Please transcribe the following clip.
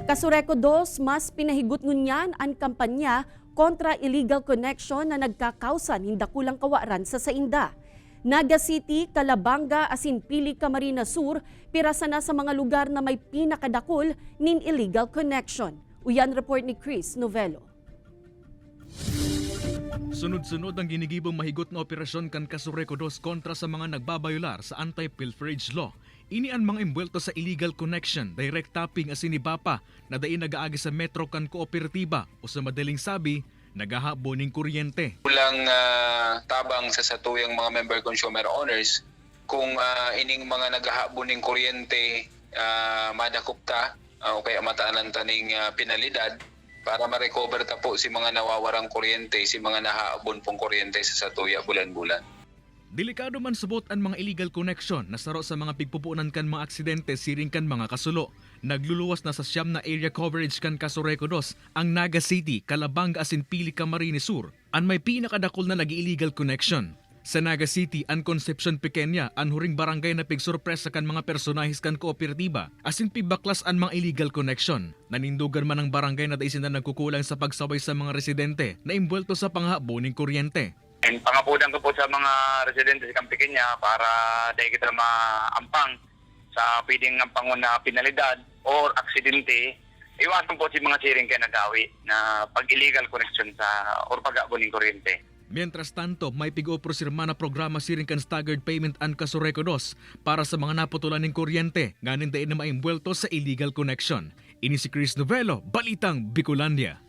Kasureko 2, mas pinahigot ngunyan ang kampanya kontra illegal connection na nagkakausan hinda kulang kawaran sa sainda. Naga City, Calabanga, asin Pili, Camarines Sur, pirasa na sa mga lugar na may pinakadakol nin illegal connection. Uyan report ni Chris Novelo. Sunod-sunod ang ginigibong mahigot na operasyon kan Kasureko 2 kontra sa mga nagbabayular sa anti-pilferage law. Ini ang mga imbuelto sa illegal connection, direct tapping asin ibapa na dain nagaagi sa metro kan kooperatiba o sa madaling sabi, nagahabo ning kuryente. Kulang tabang sa satuyang mga member consumer owners kung ining mga nagahabo ning kuryente madakupta o kaya mataanan taning penalidad para ma-recover ta po si mga nawawarang kuryente, si mga nahaabon pong kuryente sa satuya bulan-bulan. Delikado man subot ang mga illegal connection na saro sa mga pigpupunan kan mga aksidente siring kan mga kasulo. Nagluluwas na sa siyam na area coverage kan Kasureko 2 ang Naga City, Calabanga asin Pili, Camarines Sur. Ang may pinakadakol na nag-illegal connection. Sa Naga City, ang Concepcion Pequeña, ang huring barangay na pigsurpresa kan mga personahis kan kooperatiba, asin pibaklas ang mga illegal connection. Nanindugan man ang barangay na daisin na nagkukulang sa pagsaway sa mga residente na imbuelto sa panghabo ng kuryente. Pangapudan ko po sa mga residente sa Campique niya para dahil kita maampang sa pwedeng ampangon na penalidad or aksidente, iwasan po si mga siring kaya nagawi na pag-illegal connection sa or pag-abo ng kuryente. Mientras tanto, may pig-oprosirma na programa siring kan staggered payment ang Kasureko 2 para sa mga naputulan ng kuryente, nganin dain na maimbuelto sa illegal connection. Ini si Chris Novelo, Balitang Bicolandia.